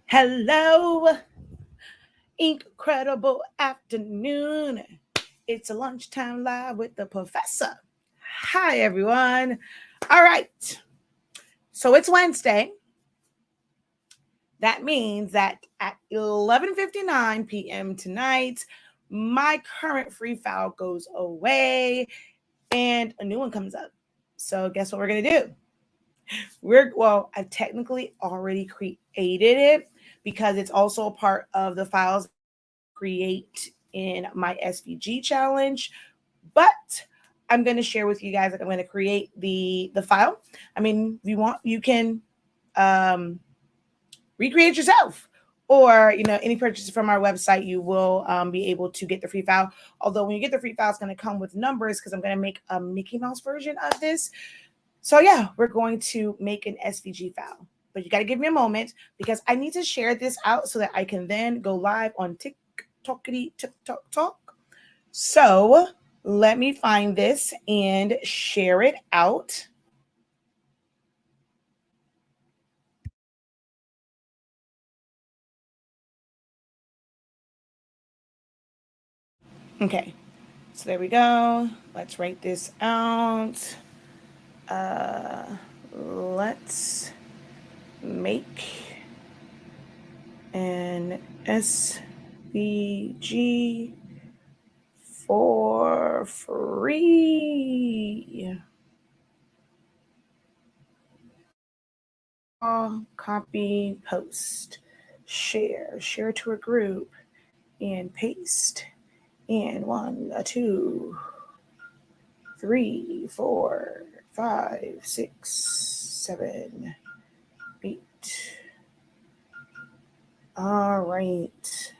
Hello, incredible afternoon. It's a lunchtime live with the professor. Hi, everyone. All right. So it's Wednesday. That means that at 11:59 p.m. tonight, my current free file goes away and a new one comes up. So guess what we're going to do? I technically already created it because it's also a part of the files create in my SVG challenge, but I'm going to share with you guys, like I'm going to create the file. I mean, if you want, you can recreate it yourself, or any purchases from our website, you will be able to get the free file. Although when you get the free file, it's going to come with numbers because I'm going to make a Mickey Mouse version of this. So yeah, we're going to make an SVG file, but you got to give me a moment because I need to share this out so that I can then go live on TikTok. So let me find this and share it out. Okay, so there we go. Let's write this out. Let's make an SVG for free. Copy, post, share to a group, and paste. And 1, 2, 3, 4, 5, 6, 7, 8. All right.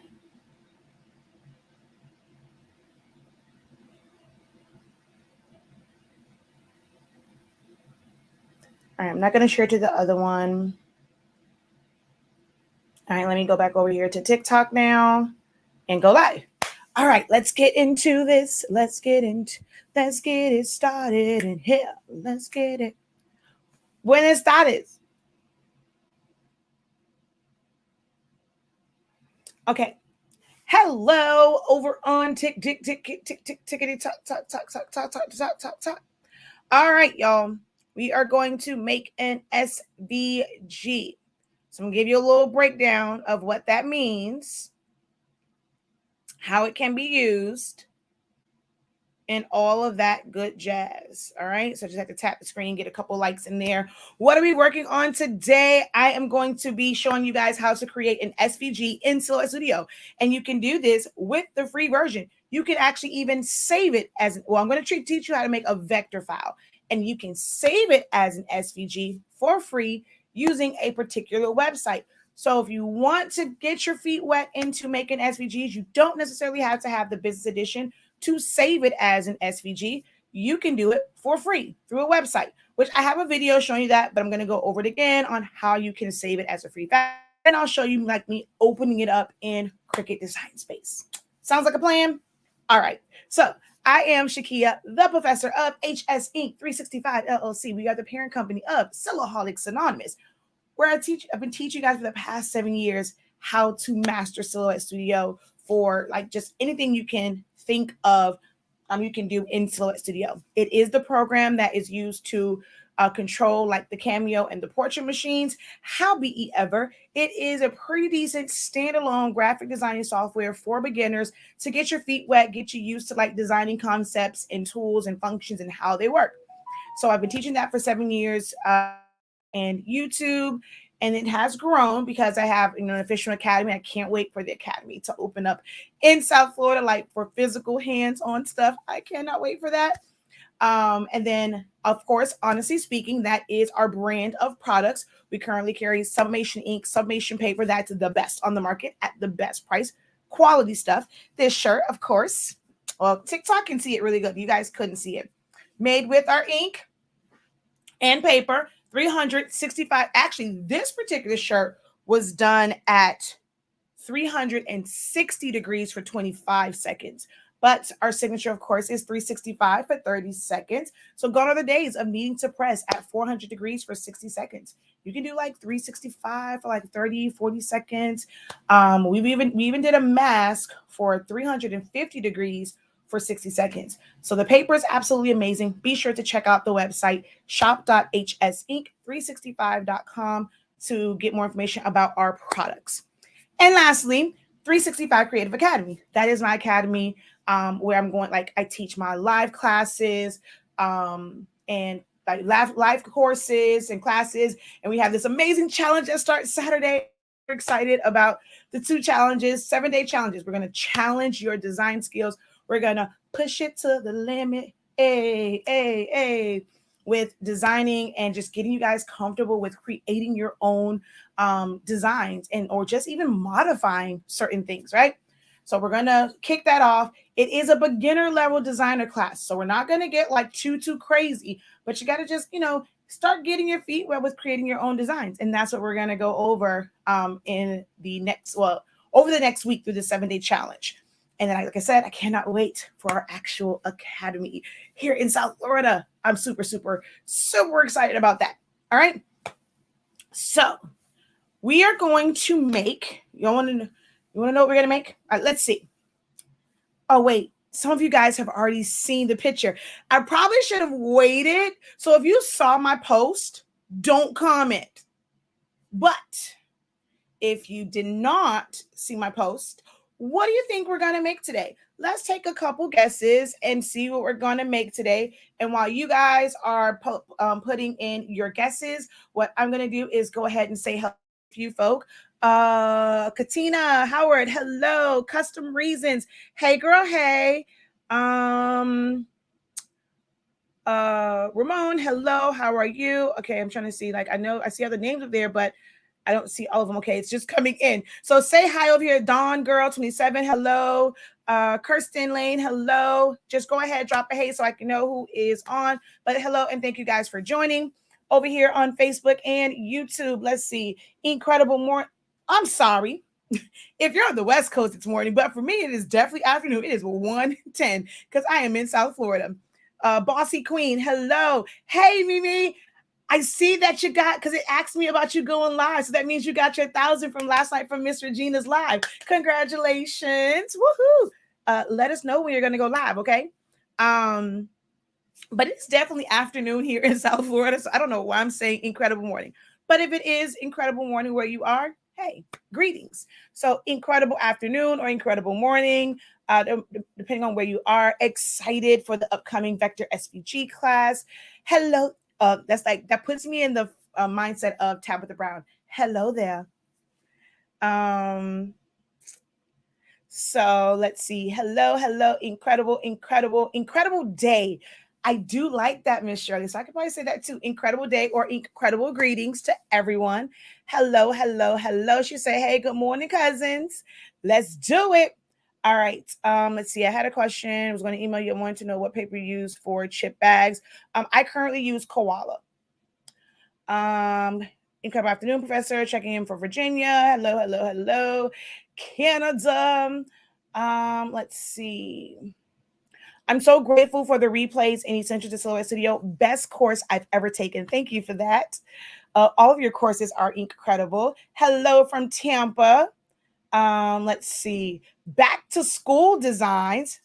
All right, I'm not going to share to the other one. All right, let me go back over here to TikTok now and go live. All right, let's get into this. Let's get it started in here. Let's get it. Buenas tardes. Okay. Hello over on tickety talk. All right, y'all. We are going to make an SVG. So I'm gonna give you a little breakdown of what that means, how it can be used, and all of that good jazz. All right. So I just have to tap the screen, get a couple likes in there. What are we working on today? I am going to be showing you guys how to create an SVG in Silhouette Studio. And you can do this with the free version. You can actually even save it as, well, I'm going to teach you how to make a vector file. And you can save it as an SVG for free using a particular website. So if you want to get your feet wet into making SVGs, you don't necessarily have to have the business edition to save it as an SVG. You can do it for free through a website, which I have a video showing you that, but I'm going to go over it again on how you can save it as a free file. And I'll show you like me opening it up in Cricut Design Space. Sounds like a plan? All right. So I am Shakia, the professor of HS Inc. 365 LLC. We are the parent company of Silhouaholics Anonymous, where I've been teaching you guys for the past 7 years how to master Silhouette Studio for like just anything you can think of, you can do in Silhouette Studio. It is the program that is used to control like the Cameo and the portrait machines. How be it ever, it is a pretty decent standalone graphic designing software for beginners to get your feet wet, get you used to like designing concepts and tools and functions and how they work. So I've been teaching that for 7 years and YouTube, and it has grown because I have an official academy. I can't wait for the academy to open up in South Florida, like for physical hands-on stuff. I cannot wait for that. And then, of course, honestly speaking, that is our brand of products. We currently carry Sublimation ink, Sublimation paper. That's the best on the market at the best price, quality stuff. This shirt, of course, well, TikTok can see it really good. You guys couldn't see it. Made with our ink and paper, 365. Actually, this particular shirt was done at 360 degrees for 25 seconds. But our signature, of course, is 365 for 30 seconds. So gone are the days of needing to press at 400 degrees for 60 seconds. You can do like 365 for like 30, 40 seconds. We even did a mask for 350 degrees for 60 seconds. So the paper is absolutely amazing. Be sure to check out the website shop.hsink365.com to get more information about our products. And lastly, 365 Creative Academy. That is my academy where I'm going, like I teach my live classes and like live courses and classes. And we have this amazing challenge that starts Saturday. We're excited about the 2 challenges, 7-day challenges. We're going to challenge your design skills. We're going to push it to the limit. With designing and just getting you guys comfortable with creating your own designs and or just even modifying certain things, right? So we're gonna kick that off. It is a beginner level designer class, so we're not gonna get like too crazy, but you got to just start getting your feet wet with creating your own designs, and that's what we're gonna go over in the next over the next week through the 7-day challenge. And then, like I said, I cannot wait for our actual academy here in South Florida. I'm super excited about that. All right. So we are going to make, you want to know what we're going to make? All right, let's see. Oh, wait. Some of you guys have already seen the picture. I probably should have waited. So if you saw my post, don't comment. But if you did not see my post, what do you think we're going to make today? Let's take a couple guesses and see what we're going to make today. And while you guys are putting in your guesses, what I'm going to do is go ahead and say hello to you folk. Katina, Howard, hello. Custom Reasons. Hey, girl, hey. Ramon, hello. How are you? Okay, I'm trying to see. Like, I know I see other names up there, but I don't see all of them. Okay, it's just coming in. So say hi over here. Dawn Girl 27, hello. Kirsten Lane, hello. Just go ahead, drop a hey so I can know who is on. But hello, and thank you guys for joining over here on Facebook and YouTube. Let's see. Incredible morning. I'm sorry. If you're on the West Coast, it's morning, but for me, it is definitely afternoon. It is 1:10 because I am in South Florida. Bossy Queen, hello. Hey, Mimi. I see that you got, because it asked me about you going live. So that means you got your 1,000 from last night from Miss Regina's live. Congratulations. Woohoo. Let us know when you're going to go live, okay? But it's definitely afternoon here in South Florida. So I don't know why I'm saying incredible morning. But if it is incredible morning where you are, hey, greetings. So incredible afternoon or incredible morning, depending on where you are. Excited for the upcoming Vector SVG class. Hello. That puts me in the mindset of Tabitha Brown. Hello there. So let's see. Hello. Incredible day. I do like that, Miss Shirley. So I could probably say that too. Incredible day or incredible greetings to everyone. Hello. She say, hey, good morning, cousins. Let's do it. All right. Let's see. I had a question. I was going to email you. I wanted to know what paper you use for chip bags. I currently use Koala. Incredible afternoon, Professor. Checking in for Virginia. Hello. Canada. Let's see. I'm so grateful for the replays in Essential to Silhouette Studio. Best course I've ever taken. Thank you for that. All of your courses are incredible. Hello from Tampa. Let's see. Back to school designs.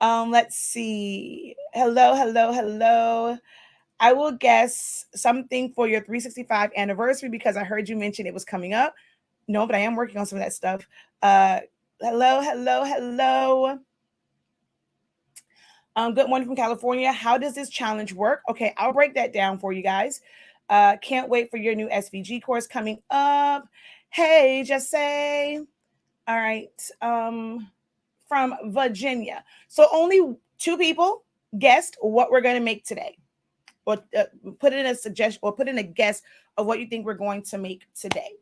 Let's see. Hello. I will guess something for your 365 anniversary because I heard you mention it was coming up. No, but I am working on some of that stuff. Hello. Good morning from California. How does this challenge work? Okay, I'll break that down for you guys. Can't wait for your new SVG course coming up. Hey, just say. All right. From Virginia. So only 2 people guessed what we're going to make today. Or put in a suggestion or put in a guess of what you think we're going to make today.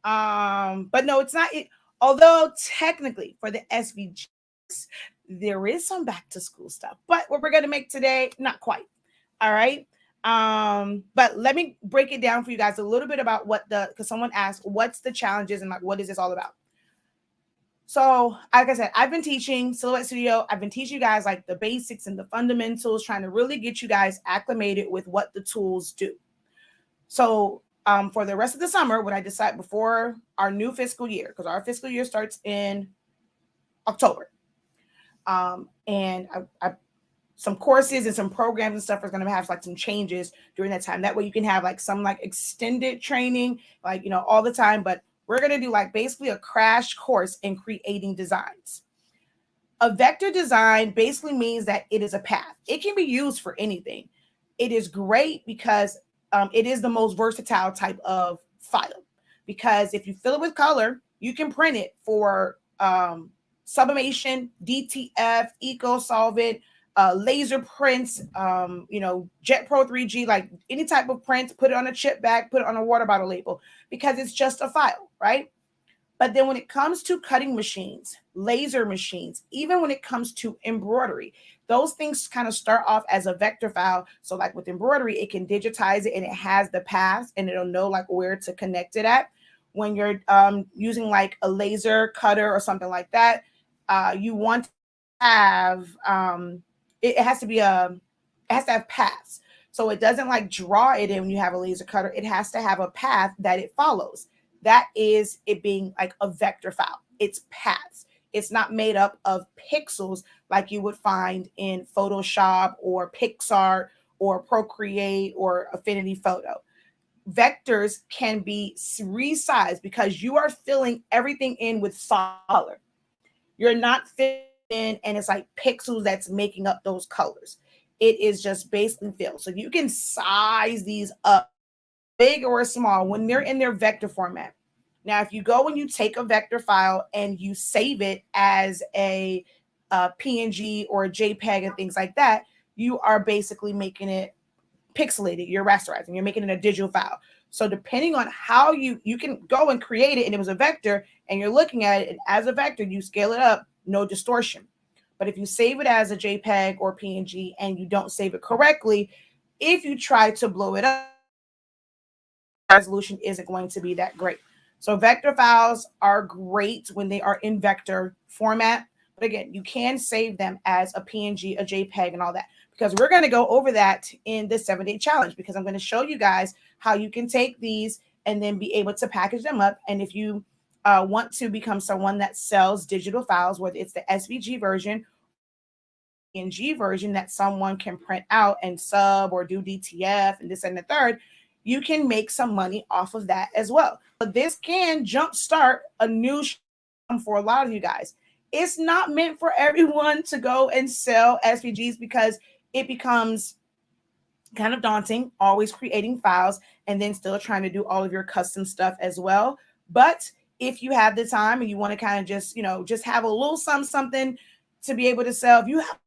But no, it's not. Although technically for the SVGs, there is some back to school stuff. But what we're going to make today, not quite. All right. But let me break it down for you guys a little bit about because someone asked, what's the challenges and like, what is this all about? So, like I said, I've been teaching Silhouette Studio. I've been teaching you guys like the basics and the fundamentals, trying to really get you guys acclimated with what the tools do. So, for the rest of the summer, what I decide before our new fiscal year, because our fiscal year starts in October, and I some courses and some programs and stuff are going to have like some changes during that time. That way you can have like some like extended training, like, all the time. But we're going to do like basically a crash course in creating designs. A vector design basically means that it is a path. It can be used for anything. It is great because it is the most versatile type of file. Because if you fill it with color, you can print it for sublimation, DTF, eco solvent, laser prints, Jet Pro 3G, like any type of prints, put it on a chip bag, put it on a water bottle label, because it's just a file, right? But then when it comes to cutting machines, laser machines, even when it comes to embroidery, those things kind of start off as a vector file. So like with embroidery, it can digitize it and it has the paths and it'll know like where to connect it at. When you're using like a laser cutter or something like that, you want to have it has to have paths. So it doesn't like draw it in when you have a laser cutter. It has to have a path that it follows. That is it being like a vector file. It's paths. It's not made up of pixels like you would find in Photoshop or Pixar or Procreate or Affinity Photo. Vectors can be resized because you are filling everything in with solid color. You're not filling in and it's like pixels that's making up those colors. It is just basically filled. So you can size these up, big or small, when they're in their vector format. Now, if you go and you take a vector file and you save it as a PNG or a JPEG and things like that, you are basically making it pixelated. You're rasterizing. You're making it a digital file. So depending on how you can go and create it, and it was a vector, and you're looking at it, and as a vector, you scale it up, no distortion. But if you save it as a JPEG or PNG and you don't save it correctly, if you try to blow it up, resolution isn't going to be that great. So vector files are great when they are in vector format. But again, you can save them as a PNG, a JPEG, and all that, because we're going to go over that in the 7-day challenge, because I'm going to show you guys how you can take these and then be able to package them up. And if you want to become someone that sells digital files, whether it's the SVG version, PNG version that someone can print out and sub or do DTF and this and the third, you can make some money off of that as well. But this can jumpstart a new for a lot of you guys. It's not meant for everyone to go and sell SVGs because it becomes kind of daunting, always creating files and then still trying to do all of your custom stuff as well. But if you have the time and you want to kind of just have a little something to be able to sell, if you have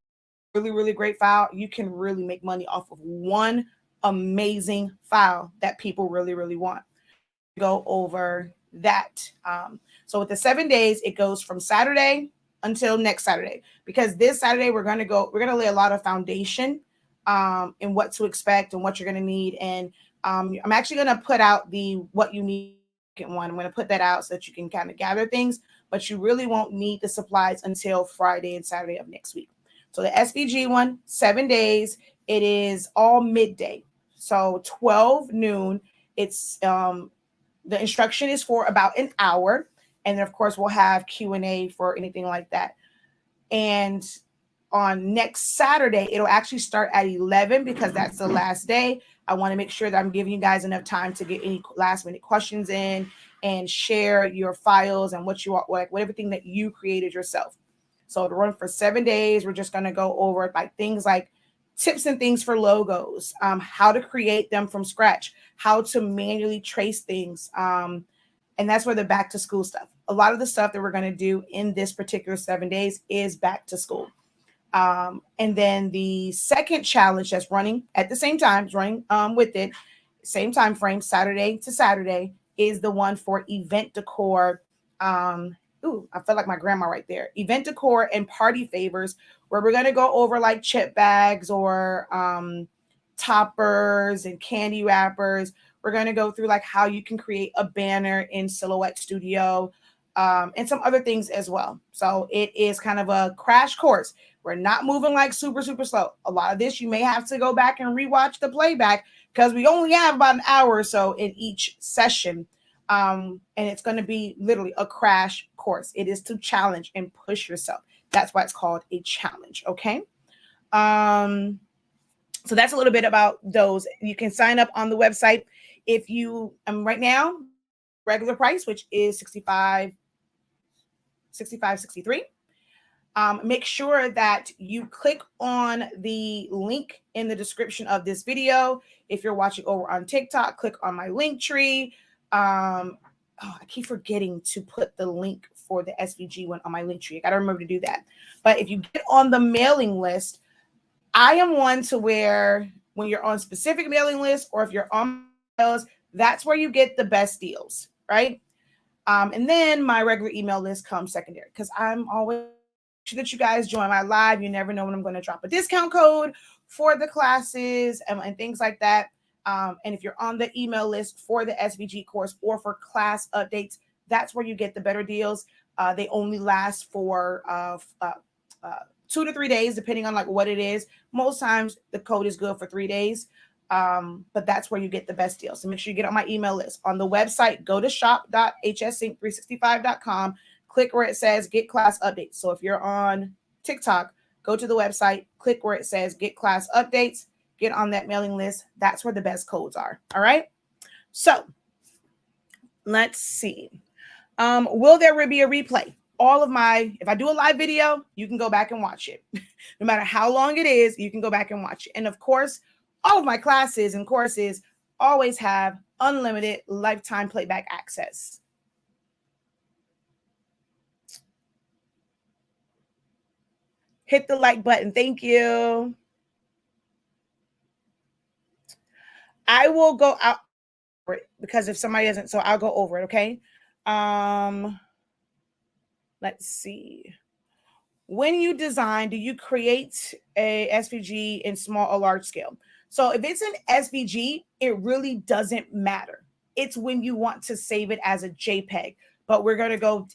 a really, really great file, you can really make money off of one amazing file that people really, really want. Go over that. So with the 7 days, it goes from Saturday until next Saturday, because this Saturday we're going to lay a lot of foundation in what to expect and what you're going to need. And I'm actually going to put out the what you need one. I'm going to put that out so that you can kind of gather things, but you really won't need the supplies until Friday and Saturday of next week. So the SVG one, 7 days, it is all midday. So 12 noon, it's the instruction is for about an hour. And then of course we'll have Q&A for anything like that. And on next Saturday, it'll actually start at 11 because that's the last day. I want to make sure that I'm giving you guys enough time to get any last minute questions in and share your files and what you want, like everything that you created yourself. So to run for 7 days, we're just going to go over like things like tips and things for logos, how to create them from scratch, how to manually trace things. And that's where the back to school stuff. A lot of the stuff that we're going to do in this particular 7 days is back to school. And then the second challenge that's running at the same time, with it, same time frame, Saturday to Saturday, is the one for event decor. I feel like my grandma right there. Event decor and party favors, where we're going to go over like chip bags or toppers and candy wrappers. We're going to go through like how you can create a banner in Silhouette Studio. and some other things as well. So it is kind of a crash course. We're not moving like super, super slow. A lot of this, you may have to go back and rewatch the playback because we only have about an hour or so in each session. And it's going to be literally a crash course. It is to challenge and push yourself. That's why it's called a challenge. Okay. So that's a little bit about those. You can sign up on the website if you right now, regular price, which is $65, $63. Make sure that you click on the link in the description of this video. If you're watching over on TikTok, click on my link tree. I keep forgetting to put the link for the SVG one on my link tree. I got to remember to do that. But if you get on the mailing list, I am one to where when you're on specific mailing lists or if you're on mails, that's where you get the best deals, right? And then my regular email list comes secondary because I'm always sure that you guys join my live. You never know when I'm going to drop a discount code for the classes and things like that. And if you're on the email list for the SVG course or for class updates, that's where you get the better deals. They only last for 2 to 3 days, depending on like what it is. Most times the code is good for 3 days. But that's where you get the best deal. So make sure you get on my email list. On the website, go to shop.hssync365.com. Click where it says get class updates. So if you're on TikTok, go to the website, click where it says get class updates, get on that mailing list. That's where the best codes are. All right. So let's see. Will there be a replay? If I do a live video, you can go back and watch it. No matter how long it is, you can go back and watch it. And of course, all of my classes and courses always have unlimited lifetime playback access. Hit the like button. Thank you. I will go out because if somebody doesn't, so I'll go over it. Okay. Let's see. When you design, do you create a SVG in small or large scale? So if it's an SVG, it really doesn't matter. It's when you want to save it as a JPEG. But we're going to go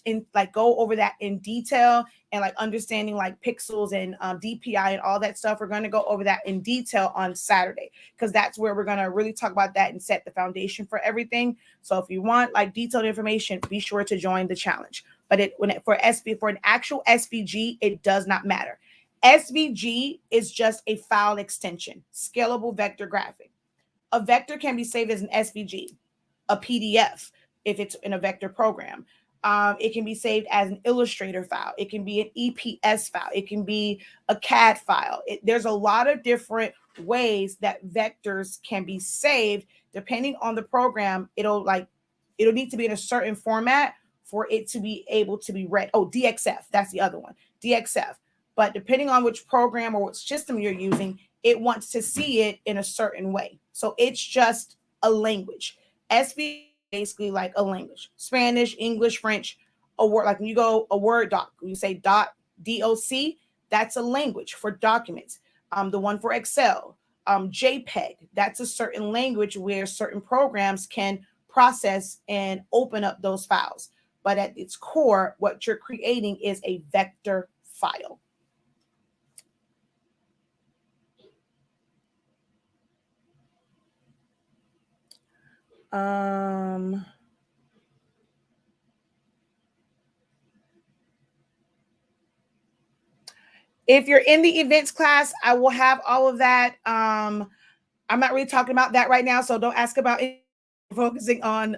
over that in detail and like understanding like pixels and DPI and all that stuff. We're going to go over that in detail on Saturday because that's where we're going to really talk about that and set the foundation for everything. So if you want like detailed information, be sure to join the challenge. But for an actual SVG, it does not matter. SVG is just a file extension, scalable vector graphic. A vector can be saved as an SVG, a PDF if it's in a vector program. It can be saved as an Illustrator file. It can be an EPS file. It can be a CAD file. There's a lot of different ways that vectors can be saved depending on the program. It'll need to be in a certain format for it to be able to be read. Oh, DXF, that's the other one, DXF. But depending on which program or which system you're using, it wants to see it in a certain way. So it's just a language. SVG basically like a language. Spanish, English, French, a word, like when you go a Word doc, you say .doc, that's a language for documents. The one for Excel, JPEG, that's a certain language where certain programs can process and open up those files. But at its core, what you're creating is a vector file. If you're in the events class, I will have all of that. I'm not really talking about that right now, so don't ask about it. Focusing on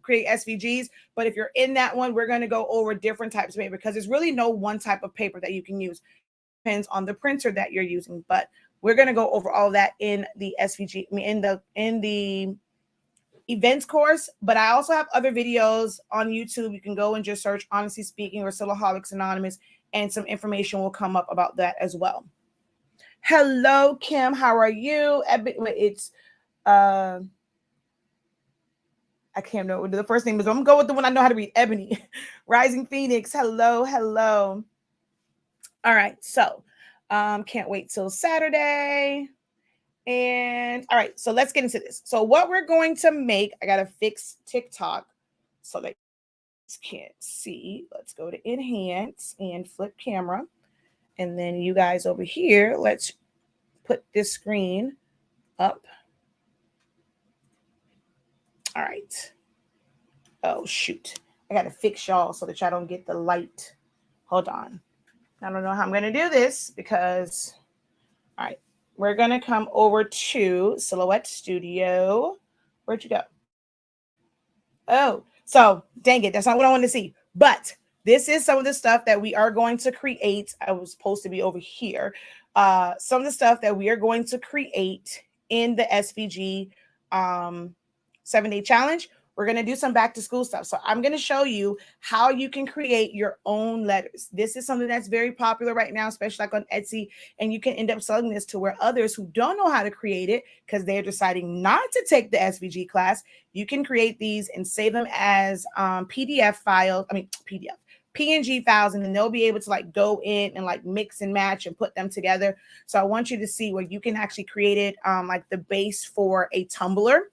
create SVGs. But if you're in that one, we're going to go over different types of paper because there's really no one type of paper that you can use. It depends on the printer that you're using. But we're going to go over all that in the SVG, in the events course. But I also have other videos on YouTube. You can go and just search Honestly Speaking or Silaholics Anonymous, and some information will come up about that as well. Hello, Kim. How are you? It's I can't know what the first name is. I'm gonna go with the one I know how to read. Ebony, Rising Phoenix. Hello. All right. So, can't wait till Saturday. And all right. So let's get into this. So what we're going to make, I gotta fix TikTok so that can't see. Let's go to enhance and flip camera. And then you guys over here, let's put this screen up. All right. Oh, shoot. I got to fix y'all so that y'all don't get the light. Hold on. I don't know how I'm going to do this because, all right, we're going to come over to Silhouette Studio. Where'd you go? Oh, so dang it. That's not what I wanted to see. But this is some of the stuff that we are going to create. I was supposed to be over here. Some of the stuff that we are going to create in the SVG 7-day challenge. We're going to do some back to school stuff. So I'm going to show you how you can create your own letters. This is something that's very popular right now, especially like on Etsy. And you can end up selling this to where others who don't know how to create it, because they're deciding not to take the SVG class, you can create these and save them as PDF files. I mean, PNG files, and then they'll be able to like go in and like mix and match and put them together. So I want you to see where you can actually create it like the base for a tumbler.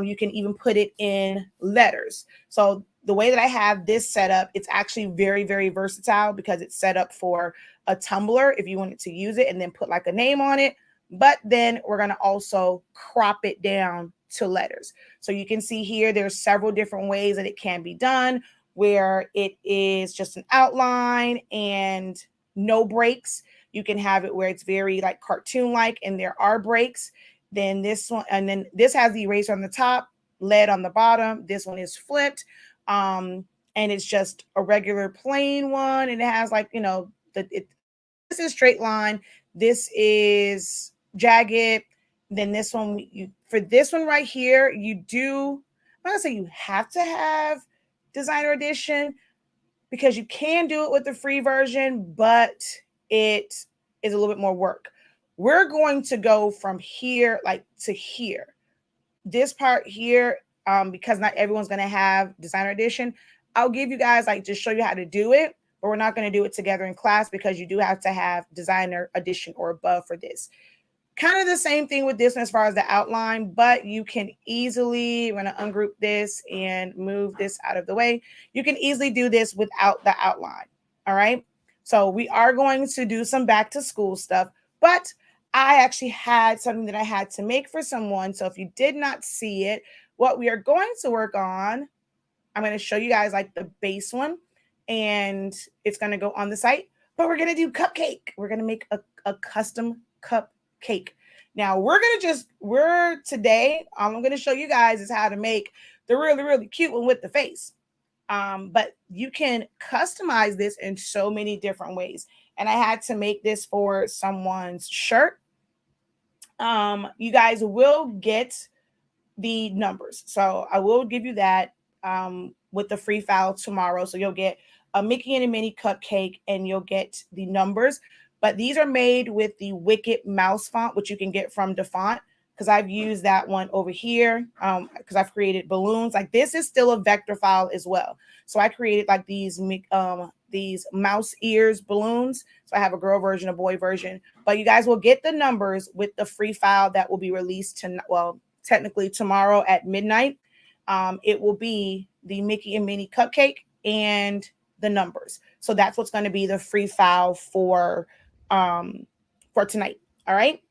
You can even put it in letters. So the way that I have this set up, it's actually very, very versatile because it's set up for a tumbler if you wanted to use it and then put like a name on it. But then we're going to also crop it down to letters. So you can see here, there's several different ways that it can be done, where it is just an outline and no breaks. You can have it where it's very like cartoon-like and there are breaks. Then this one, and then this has the eraser on the top, lead on the bottom. This one is flipped. And it's just a regular plain one. And it has like, you know, this is straight line. This is jagged. Then this one, for this one right here, you do, I'm not gonna say you have to have designer edition because you can do it with the free version, but it is a little bit more work. We're going to go from here like to here. This part here, because not everyone's going to have designer edition, I'll give you guys like just show you how to do it, but we're not going to do it together in class because you do have to have designer edition or above for this. Kind of the same thing with this one as far as the outline, but you can easily, we're going to ungroup this and move this out of the way. You can easily do this without the outline. All right. So we are going to do some back to school stuff, but I actually had something that I had to make for someone. So if you did not see it, what we are going to work on, I'm going to show you guys like the base one, and it's going to go on the site, but we're going to do cupcake. We're going to make a custom cupcake. Now today, all I'm going to show you guys is how to make the really, really cute one with the face. But you can customize this in so many different ways. And I had to make this for someone's shirt. You guys will get the numbers. So I will give you that with the free file tomorrow. So you'll get a Mickey and a Minnie cupcake and you'll get the numbers. But these are made with the Wicked Mouse font, which you can get from DeFont, because I've used that one over here because I've created balloons. Like this is still a vector file as well. So I created like these mouse ears balloons. So I have a girl version, a boy version, but you guys will get the numbers with the free file that will be released technically tomorrow at midnight. It will be the Mickey and Minnie cupcake and the numbers. So that's what's going to be the free file for tonight. All right.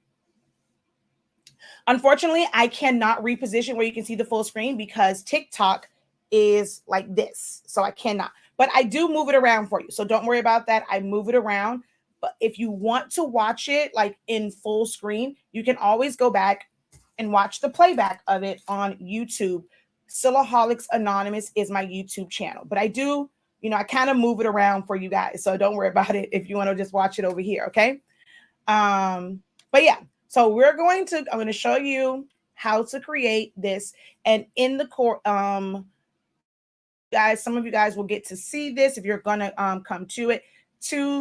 Unfortunately, I cannot reposition where you can see the full screen because TikTok is like this. So I cannot, but I do move it around for you. So don't worry about that. I move it around. But if you want to watch it like in full screen, you can always go back and watch the playback of it on YouTube. Silaholics Anonymous is my YouTube channel, but I do, I kind of move it around for you guys. So don't worry about it if you want to just watch it over here. Okay. But yeah, so I'm going to show you how to create this, and in the core, guys, some of you guys will get to see this if you're going to come to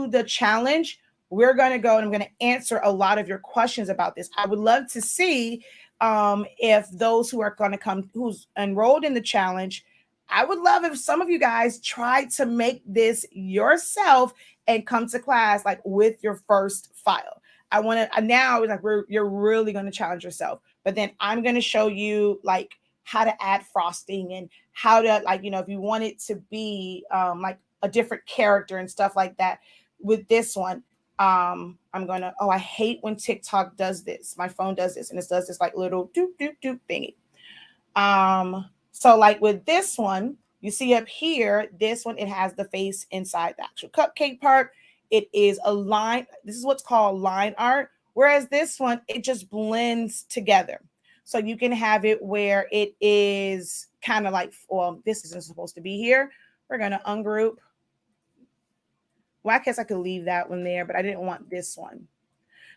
the challenge. We're going to go and I'm going to answer a lot of your questions about this. I would love to see if those who are going to come, who's enrolled in the challenge, I would love if some of you guys tried to make this yourself and come to class like with your first file. I want to now like you're really going to challenge yourself, but then I'm going to show you like how to add frosting and how to, like, you know, if you want it to be like a different character and stuff like that. With this one, I'm gonna, oh, I hate when TikTok does this. My phone does this, and it does this like little doop doop doop thingy. So like with this one, you see up here, this one, it has the face inside the actual cupcake part. It is a line. This is what's called line art. Whereas this one, it just blends together. So you can have it where it is kind of like, well, this isn't supposed to be here. We're going to ungroup. Well, I guess I could leave that one there, but I didn't want this one.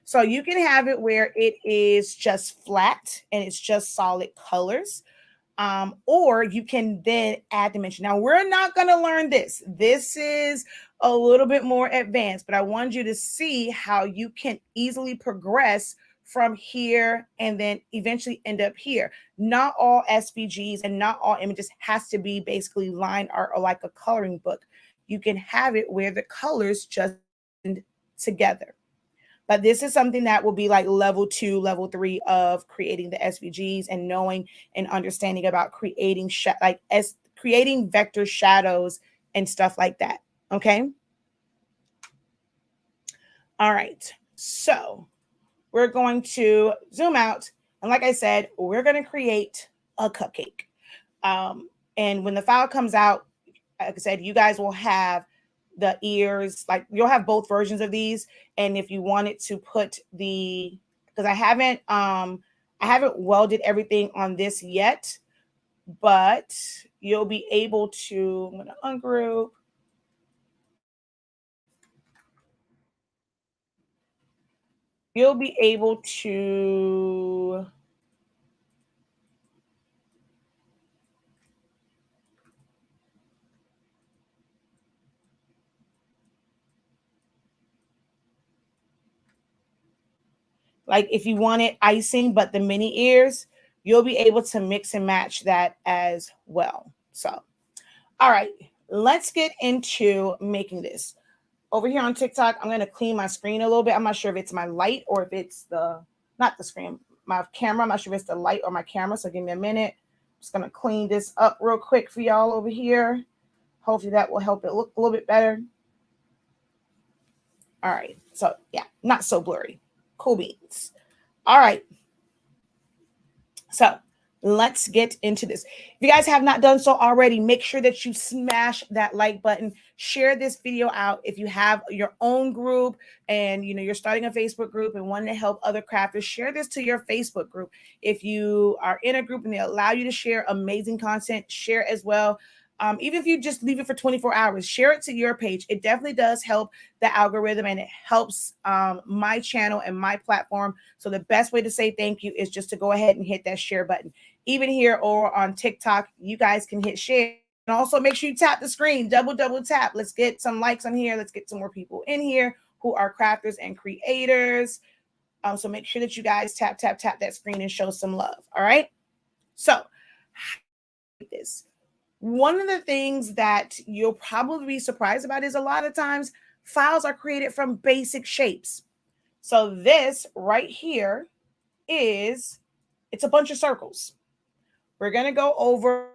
So you can have it where it is just flat and it's just solid colors. Or you can then add dimension. Now, we're not going to learn this. This is a little bit more advanced, but I want you to see how you can easily progress from here and then eventually end up here. Not all SVGs and not all images has to be basically line art or like a coloring book. You can have it where the colors just blend together. But this is something that will be like level 2, level 3 of creating the SVGs and knowing and understanding about creating creating vector shadows and stuff like that. Okay. All right. So we're going to zoom out. And like I said, we're going to create a cupcake. And when the file comes out, like I said, you guys will have the ears, like you'll have both versions of these. And if you wanted to put the, because I haven't welded everything on this yet, but you'll be able to, I'm going to ungroup. You'll be able to like if you wanted icing, but the mini ears, you'll be able to mix and match that as well. So, all right, let's get into making this. Over here on TikTok, I'm going to clean my screen a little bit. I'm not sure if it's my light or if it's not the screen, my camera. I'm not sure if it's the light or my camera. So give me a minute. I'm just going to clean this up real quick for y'all over here. Hopefully that will help it look a little bit better. All right. So yeah, not so blurry. Cool beans. All right. So let's get into this. If you guys have not done so already, make sure that you smash that like button, share this video out. If you have your own group and you're starting a Facebook group and wanting to help other crafters, share this to your Facebook group. If you are in a group and they allow you to share amazing content, share as well. Even if you just leave it for 24 hours, share it to your page. It definitely does help the algorithm and it helps my channel and my platform. So the best way to say thank you is just to go ahead and hit that share button. Even here or on TikTok, you guys can hit share. And also make sure you tap the screen, double tap. Let's get some likes on here. Let's get some more people in here who are crafters and creators. So make sure that you guys tap that screen and show some love. All right. So this. One of the things that you'll probably be surprised about is a lot of times files are created from basic shapes. So this right here it's a bunch of circles. We're going to go over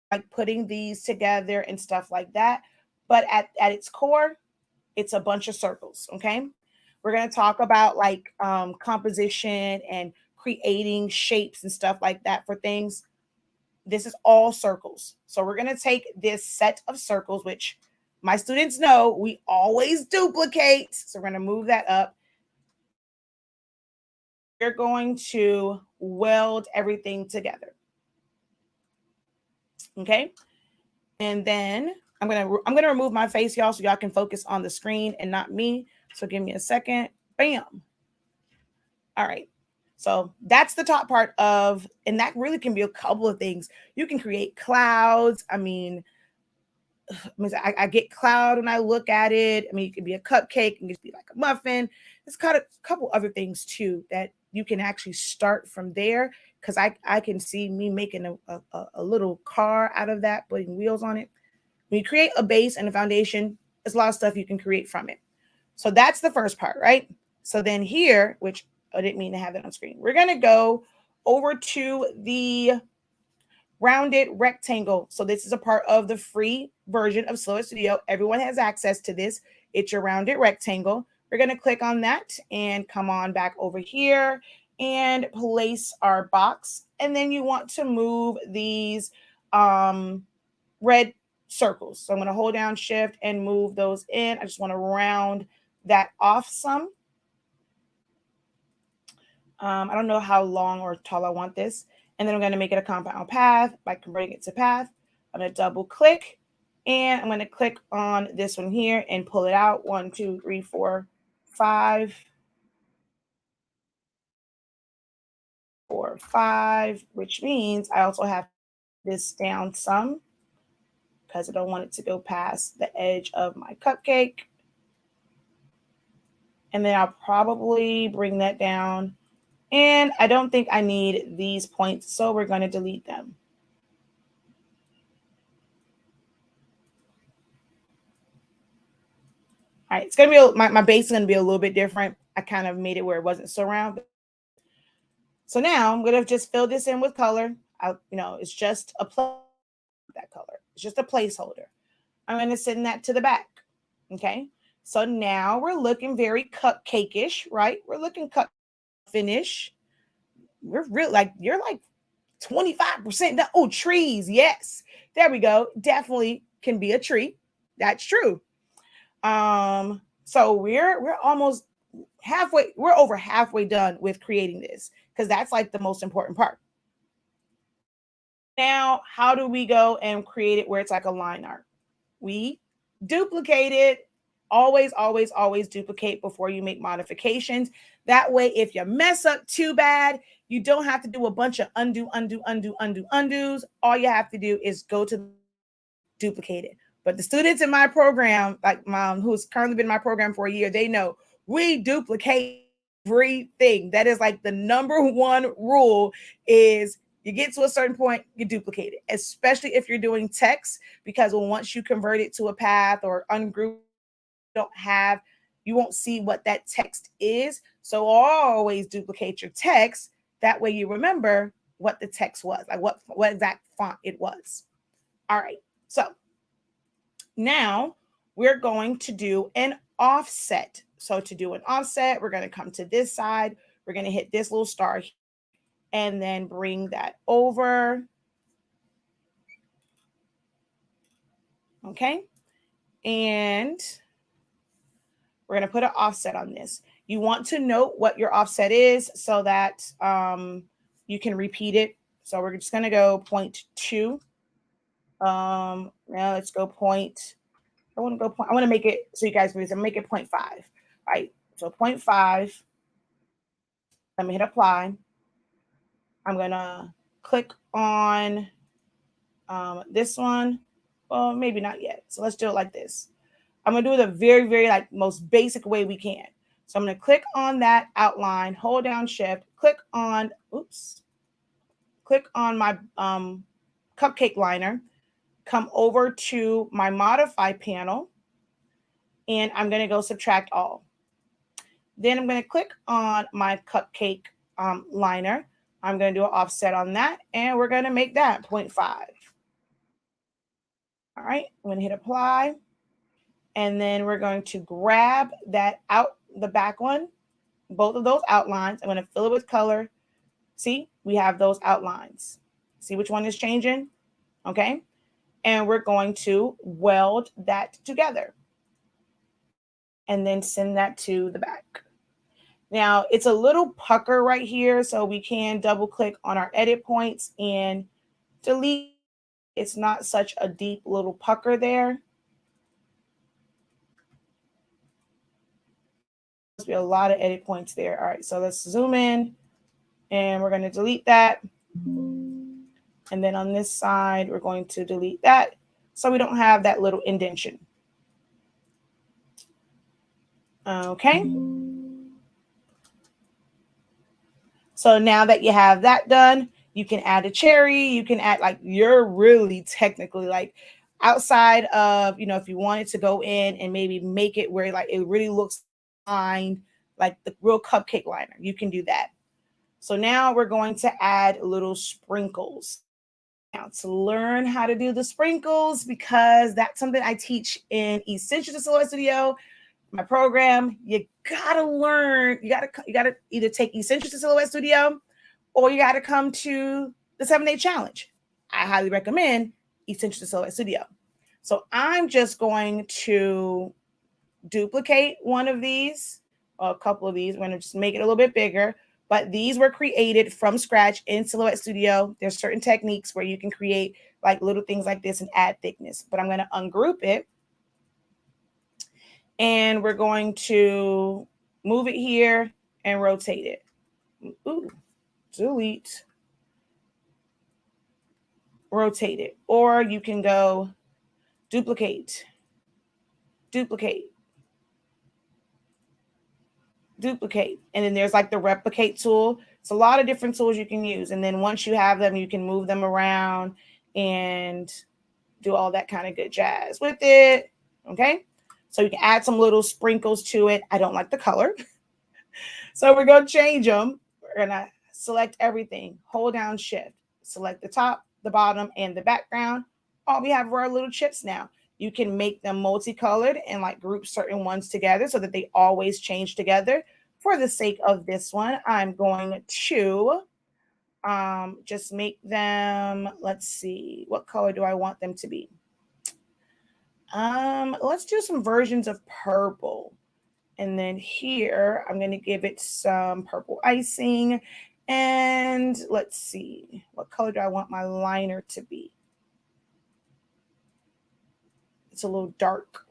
like putting these together and stuff like that. But at its core, it's a bunch of circles. Okay. We're going to talk about like composition and creating shapes and stuff like that for things. This is all circles. So we're going to take this set of circles, which my students know we always duplicate. So we're going to move that up. We're going to weld everything together. Okay. And then I'm going to remove my face, y'all, so y'all can focus on the screen and not me. So give me a second. Bam. All right. So that's the top part of, and that really can be a couple of things. You can create clouds. I mean, I get cloud when I look at it. I mean, it could be a cupcake, it can just be like a muffin. There's kind of a couple other things too that you can actually start from there. Because I can see me making a little car out of that, putting wheels on it. When you create a base and a foundation, there's a lot of stuff you can create from it. So that's the first part, right? So then here, which I didn't mean to have that on screen, we're going to go over to the rounded rectangle. So this is a part of the free version of Slow Studio. Everyone has access to this. It's your rounded rectangle. We're going to click on that and come on back over here and place our box. And then you want to move these red circles. So I'm going to hold down Shift and move those in. I just want to round that off some. I don't know how long or tall I want this. And then I'm going to make it a compound path by converting it to path. I'm going to double click and I'm going to click on this one here and pull it out. 1, 2, 3, 4, 5. 4, 5, which means I also have this down some because I don't want it to go past the edge of my cupcake. And then I'll probably bring that down. And I don't think I need these points, so we're going to delete them. All right, it's going to be, my base is going to be a little bit different. I kind of made it where it wasn't so round. So now I'm going to just fill this in with color. It's just a that color. It's just a placeholder. I'm going to send that to the back. Okay. So now we're looking very cupcake-ish, right? We're looking cup finish. We're real you're like 25% done. Oh, trees. Yes. There we go. Definitely can be a tree. That's true. So we're almost halfway. We're over halfway done with creating this because that's like the most important part. Now, how do we go and create it where it's like a line art? We duplicate it. Always, always, always duplicate before you make modifications. That way, if you mess up too bad, you don't have to do a bunch of undos. All you have to do is go to duplicate it. But the students in my program, like Mom, who's currently been in my program for a year, they know we duplicate everything. That is like the number one rule is you get to a certain point, you duplicate it, especially if you're doing text, because once you convert it to a path or ungroup, you won't see what that text is. So always duplicate your text. That way you remember what the text was, like what exact font it was. All right. So now we're going to do an offset. So to do an offset, we're going to come to this side. We're going to hit this little star here and then bring that over. Okay. And we're going to put an offset on this. You want to note what your offset is so that you can repeat it. So we're just going to go 0.2. Now let's go I want to make it so you guys can make it 0.5. All right. So 0.5. Let me hit apply. I'm going to click on this one. Well, maybe not yet. So let's do it like this. I'm going to do it the very, very most basic way we can. So I'm going to click on that outline, hold down Shift, click on my Cupcake Liner, come over to my Modify panel, and I'm going to go Subtract All. Then I'm going to click on my Cupcake Liner. I'm going to do an offset on that, and we're going to make that 0.5. All right, I'm going to hit Apply. And then we're going to grab that out, the back one, both of those outlines. I'm going to fill it with color. See, we have those outlines. See which one is changing? Okay. And we're going to weld that together and then send that to the back. Now it's a little pucker right here, so we can double click on our edit points and delete. It's not such a deep little pucker there. Be a lot of edit points there. All right, so let's zoom in and we're going to delete that. And then on this side, we're going to delete that so we don't have that little indentation. Okay. So now that you have that done, you can add a cherry. You can add you're really technically outside of, if you wanted to go in and maybe make it where it really looks fine, like the real Cupcake Liner, you can do that. So now we're going to add little sprinkles. Now, to learn how to do the sprinkles, because that's something I teach in Essentials to Silhouette Studio, my program, you gotta learn. You gotta either take Essentials to Silhouette Studio, or you gotta come to the 7-day challenge. I highly recommend Essentials to Silhouette Studio. So I'm just going to duplicate one of these, or a couple of these. We're gonna just make it a little bit bigger. But these were created from scratch in Silhouette Studio. There's certain techniques where you can create like little things like this and add thickness. But I'm gonna ungroup it. And we're going to move it here and rotate it. Ooh, delete. Rotate it. Or you can go duplicate, duplicate, duplicate. And then there's like the replicate tool. It's a lot of different tools you can use. And then once you have them, you can move them around and do all that kind of good jazz with it. Okay. So you can add some little sprinkles to it. I don't like the color. So we're going to change them. We're going to select everything. Hold down shift. Select the top, the bottom, and the background. All we have are our little chips now. You can make them multicolored and like group certain ones together so that they always change together. For the sake of this one, I'm going to just make them, let's see, what color do I want them to be? Let's do some versions of purple. And then here, I'm going to give it some purple icing. And let's see, what color do I want my liner to be? It's a little dark.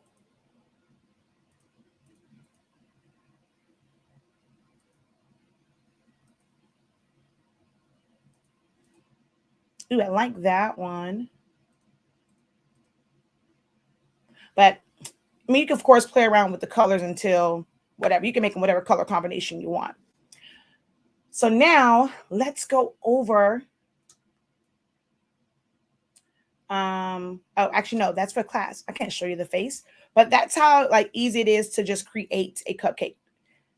Ooh, I like that one. But I mean, you can, of course, play around with the colors until whatever. You can make them whatever color combination you want. So now let's go over. Oh, actually, no, that's for class. I can't show you the face, but that's how like easy it is to just create a cupcake.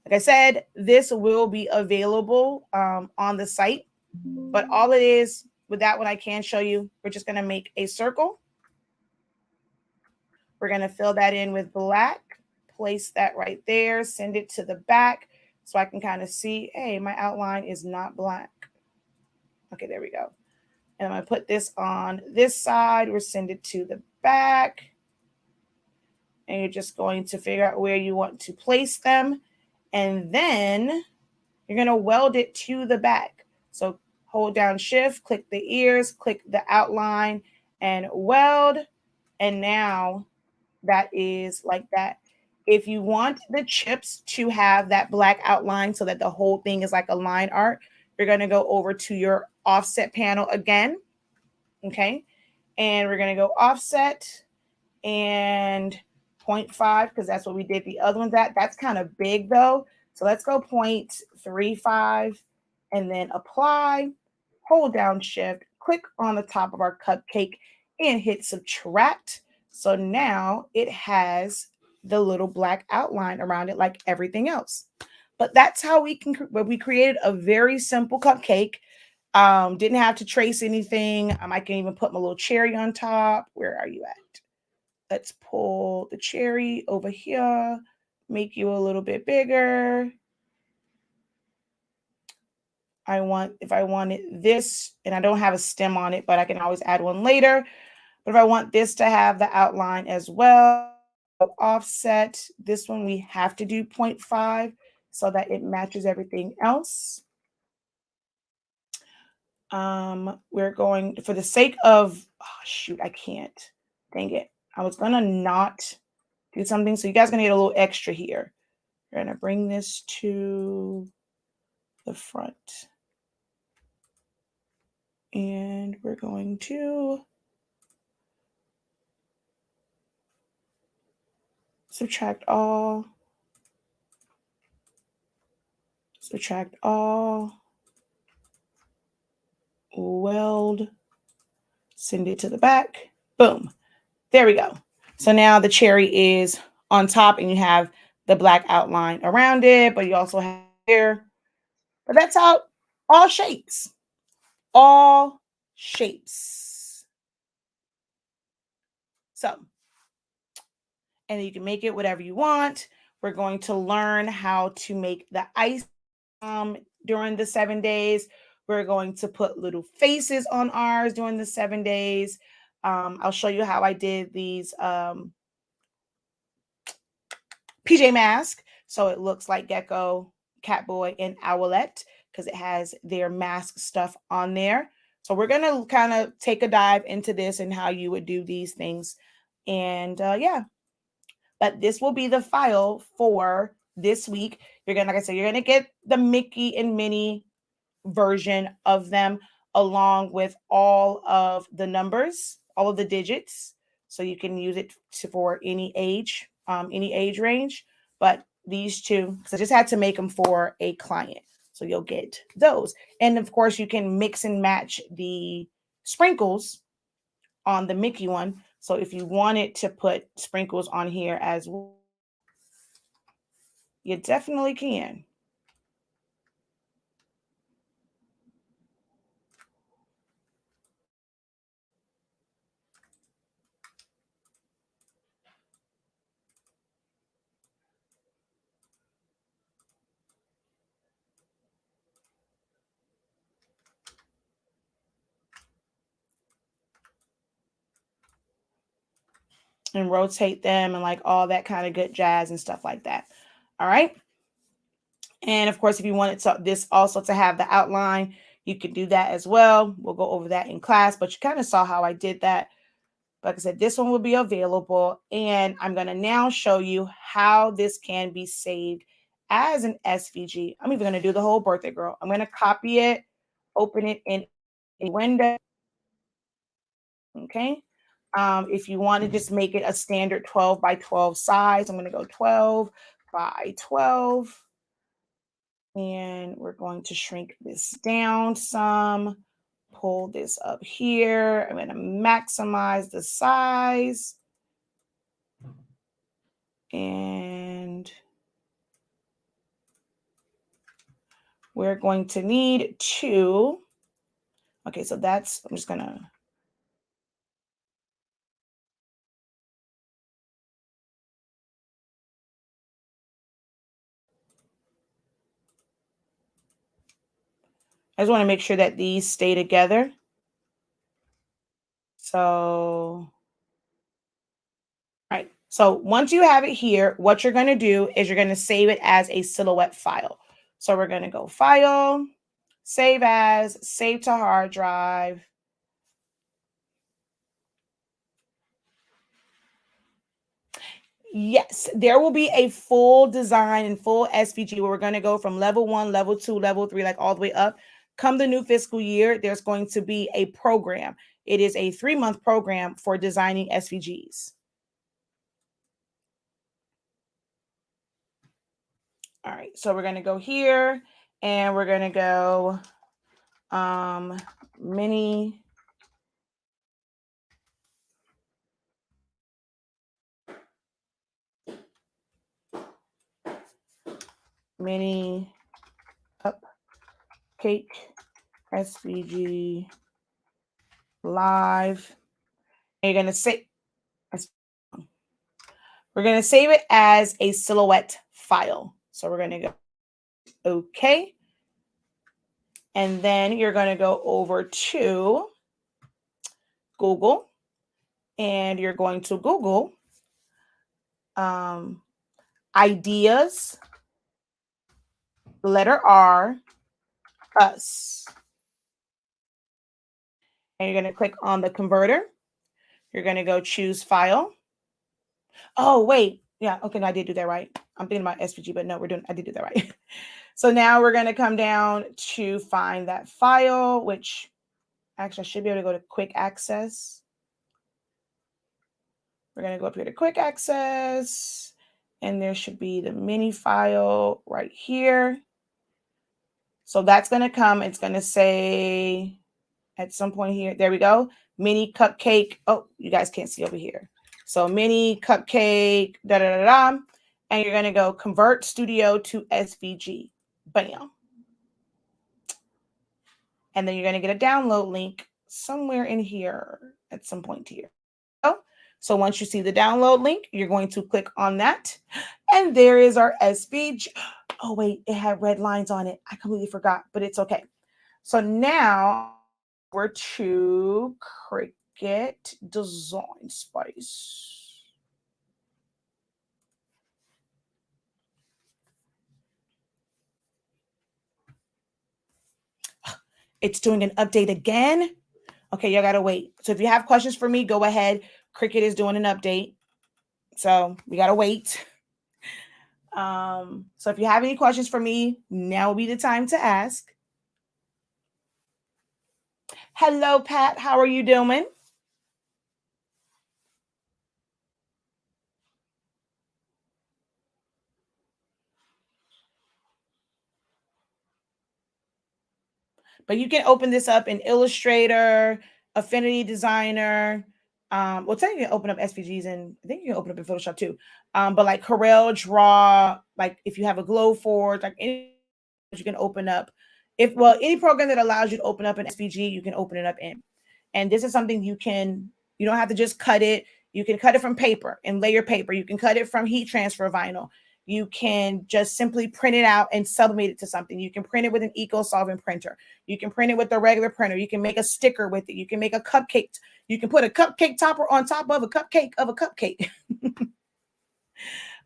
Like I said, this will be available on the site, but all it is with that one, I can show you. We're just going to make a circle. We're going to fill that in with black, place that right there, send it to the back so I can kind of see, hey, my outline is not black. Okay, there we go. And I'm going to put this on this side. We'll send it to the back. And you're just going to figure out where you want to place them. And then you're going to weld it to the back. So hold down shift, click the ears, click the outline, and weld. And now that is like that. If you want the chips to have that black outline so that the whole thing is like a line art, you're going to go over to your offset panel again. Okay. And we're going to go offset and 0.5 because that's what we did the other ones at. That's kind of big though. So let's go 0.35 and then apply, hold down shift, click on the top of our cupcake and hit subtract. So now it has the little black outline around it like everything else. But that's how we created a very simple cupcake. Didn't have to trace anything. I can even put my little cherry on top. Where are you at? Let's pull the cherry over here, make you a little bit bigger. If I wanted this, and I don't have a stem on it, but I can always add one later. But if I want this to have the outline as well, offset, this one we have to do 0.5 so that it matches everything else. We're going, for the sake of, oh shoot, I can't. Dang it. I was going to not do something. So you guys are going to get a little extra here. We're going to bring this to the front. And we're going to subtract all, weld, send it to the back. Boom. There we go. So now the cherry is on top and you have the black outline around it, but you also have here. But that's how all shapes. So, and you can make it whatever you want. We're going to learn how to make the ice during the 7 days. We're going to put little faces on ours during the 7 days. I'll show you how I did these PJ mask. So it looks like Gecko, Catboy, and Owlette because it has their mask stuff on there. So we're going to kind of take a dive into this and how you would do these things. And yeah, but this will be the file for this week. You're going to, like I said, you're going to get the Mickey and Minnie version of them along with all of the numbers, all of the digits. So you can use it for any age range. But these two, because I just had to make them for a client. So you'll get those. And of course, you can mix and match the sprinkles on the Mickey one. So if you wanted to put sprinkles on here as well, you definitely can. And rotate them and like all that kind of good jazz and stuff like that. All right. And of course, if you wanted this also to have the outline, you could do that as well. We'll go over that in class, but you kind of saw how I did that. Like I said, this one will be available. And I'm going to now show you how this can be saved as an SVG. I'm even going to do the whole birthday girl. I'm going to copy it, open it in a window. Okay. If you want to just make it a standard 12 by 12 size, I'm going to go 12 by 12. And we're going to shrink this down some, pull this up here. I'm going to maximize the size. And we're going to need 2. Okay, so that's, I'm just going to. I just want to make sure that these stay together. So, all right. So once you have it here, what you're going to do is you're going to save it as a silhouette file. So we're going to go File, Save As, Save to Hard Drive. Yes, there will be a full design and full SVG where we're going to go from level 1, level 2, level 3, like all the way up. Come the new fiscal year, there's going to be a program. It is a 3-month program for designing SVGs. All right, so we're going to go here and we're going to go mini Cupcake SVG live. And you're going to say, we're going to save it as a silhouette file. So we're going to go OK. And then you're going to go over to Google and you're going to Google ideas, letter R, us. And you're going to click on the converter. You're going to go choose file. Oh, wait. Yeah. Okay. No, I did do that right. I'm thinking about SVG, but no, I did do that right. So now we're going to come down to find that file, which actually I should be able to go to quick access. We're going to go up here to quick access and there should be the mini file right here. So that's going to come. It's going to say at some point here, there we go. Mini cupcake. Oh, you guys can't see over here. So mini cupcake, da da da da. And you're going to go convert studio to SVG. Bam. And then you're going to get a download link somewhere in here at some point here. Oh, So once you see the download link, you're going to click on that. And there is our SVG. Oh, wait, it had red lines on it. I completely forgot, but it's okay. So now we're to Cricut Design Space. It's doing an update again. Okay, y'all gotta wait. So if you have questions for me, go ahead. Cricut is doing an update. So we gotta wait. So if you have any questions for me, now will be the time to ask. Hello, Pat. How are you doing? But you can open this up in Illustrator, Affinity Designer. Well, technically, you can open up SVGs, and I think you can open up in Photoshop too. But like Corel Draw, like if you have a Glowforge, like any you can open up. If well, any program that allows you to open up an SVG, you can open it up in. And this is something you don't have to just cut it. You can cut it from paper and layer paper. You can cut it from heat transfer vinyl. You can just simply print it out and sublimate it to something. You can print it with an eco-solvent printer. You can print it with a regular printer. You can make a sticker with it. You can make a cupcake. You can put a cupcake topper on top of a cupcake of a cupcake.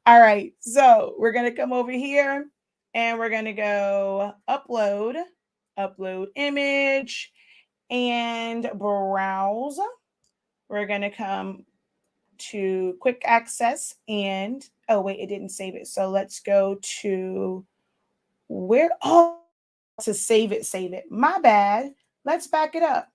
All right. So we're going to come over here and we're going to go upload image, and browse. We're going to come to quick access and, oh, wait, it didn't save it. So let's go to where, oh, to save it. My bad. Let's back it up.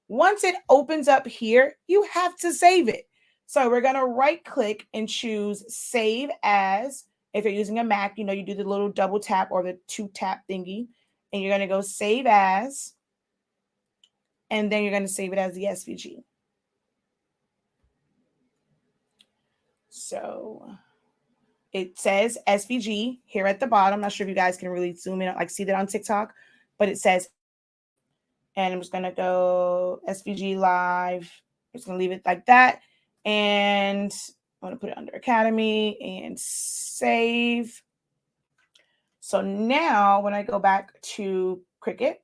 Once it opens up here, you have to save it. So we're going to right click and choose save as. If you're using a Mac, you do the little double tap or the 2-tap thingy, and you're going to go save as, and then you're going to save it as the SVG. So it says SVG here at the bottom. I'm not sure if you guys can really zoom in, like see that on TikTok, but it says, and I'm just going to go SVG live. I'm just going to leave it like that. And I'm going to put it under Academy and save. So now when I go back to Cricut,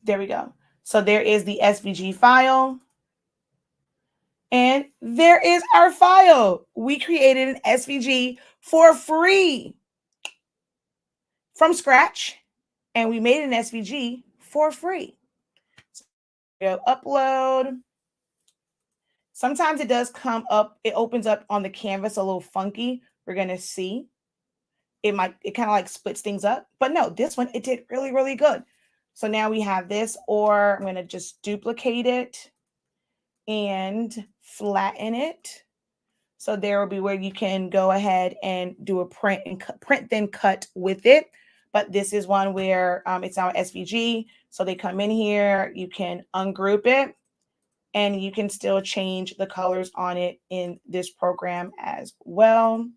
there we go. So there is the SVG file. And there is our file. We created an SVG for free from scratch, and we made an SVG for free. So go upload. Sometimes it does come up, it opens up on the canvas a little funky. We're going to see. It kind of like splits things up. But no, this one, it did really, really good. So now we have this, or I'm going to just duplicate it and flatten it. So there will be where you can go ahead and do a print and print then cut with it. But this is one where it's now SVG. So they come in here, you can ungroup it, and you can still change the colors on it in this program as well.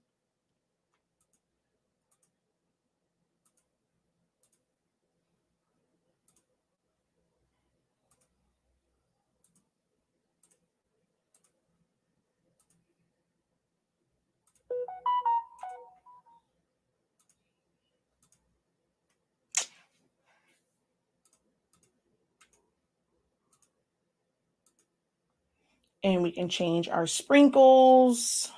And we can change our sprinkles.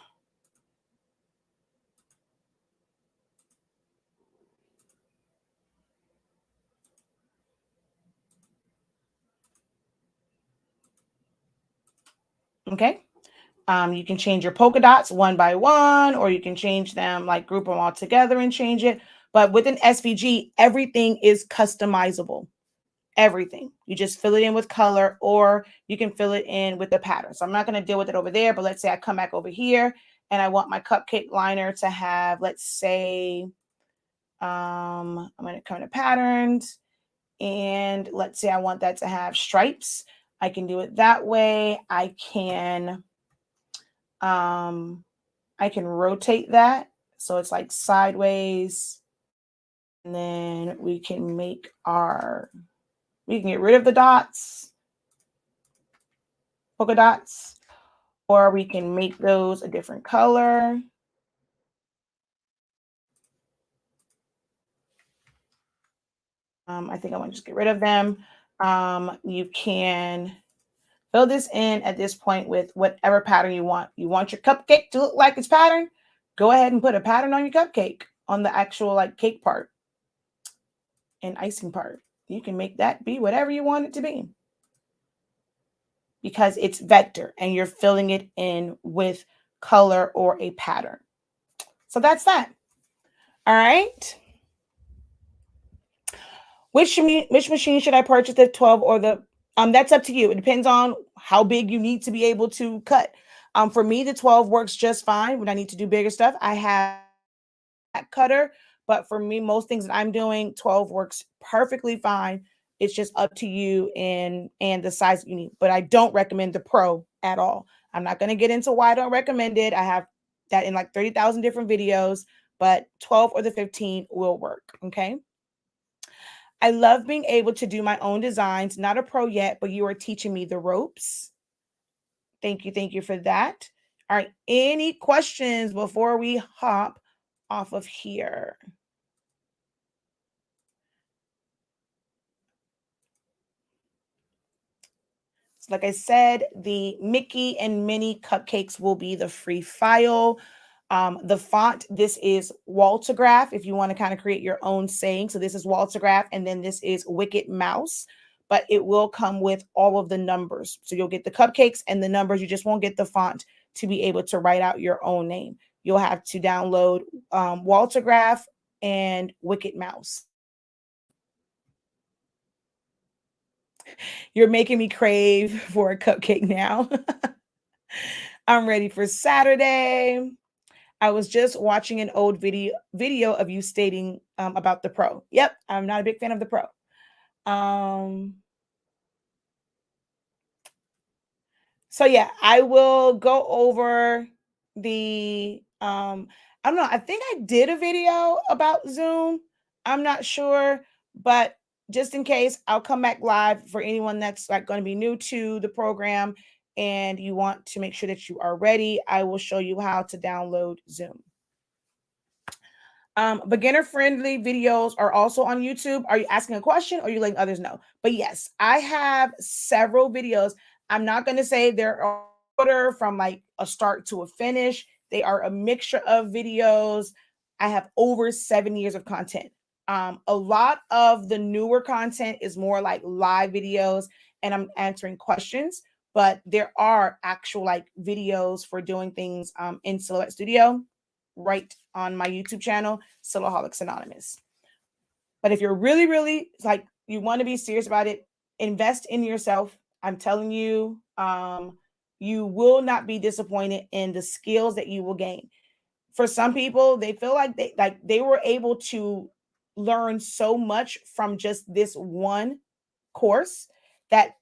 Okay. You can change your polka dots one by one, or you can change them, like group them all together and change it. But with an SVG, everything is customizable. Everything. You just fill it in with color, or you can fill it in with the pattern. So I'm not going to deal with it over there, but let's say I come back over here and I want my Cupcake Liner to have, let's say, I'm going to come to patterns, and let's say I want that to have stripes. I can do it that way. I can rotate that so it's like sideways, and then we can make our We can get rid of the dots, polka dots, or we can make those a different color. I think I want to just get rid of them. You can fill this in at this point with whatever pattern you want. You want your cupcake to look like its pattern? Go ahead and put a pattern on your cupcake, on the actual like cake part and icing part. You can make that be whatever you want it to be, because it's vector and you're filling it in with color or a pattern. So that's that. All right. Which machine should I purchase, the 12 or the that's up to you. It depends on how big you need to be able to cut. For me, the 12 works just fine. When I need to do bigger stuff, I have that cutter. But for me, most things that I'm doing, 12 works perfectly fine. It's just up to you and the size that you need. But I don't recommend the Pro at all. I'm not going to get into why I don't recommend it. I have that in like 30,000 different videos, but 12 or the 15 will work. Okay. I love being able to do my own designs. Not a pro yet, but you are teaching me the ropes. Thank you. Thank you for that. All right. Any questions before we hop off of here? So like I said, the Mickey and Minnie cupcakes will be the free file. The font, this is Waltograph if you want to kind of create your own saying. So this is Waltograph, and then this is Wicked Mouse, but it will come with all of the numbers. So you'll get the cupcakes and the numbers. You just won't get the font to be able to write out your own name. You'll have to download Waltograph and Wicked Mouse. You're making me crave for a cupcake now. I'm ready for Saturday. I was just watching an old video of you stating about the Pro. Yep, I'm not a big fan of the Pro. So yeah, I will go over the I don't know, I think I did a video about Zoom. I'm not sure, but just in case, I'll come back live for anyone that's like going to be new to the program and you want to make sure that you are ready. I will show you how to download Zoom. Beginner friendly videos are also on YouTube. Are you asking a question or are you letting others know? But yes, I have several videos. I'm not going to say they're order from like a start to a finish. They are a mixture of videos. I have over 7 years of content. A lot of the newer content is more like live videos and I'm answering questions, but there are actual like videos for doing things in Silhouette Studio right on my YouTube channel, Silhoueholics Anonymous. But if you're really, really like you want to be serious about it, invest in yourself. I'm telling you, you will not be disappointed in the skills that you will gain. For some people, they feel like they were able to learn so much from just this one course that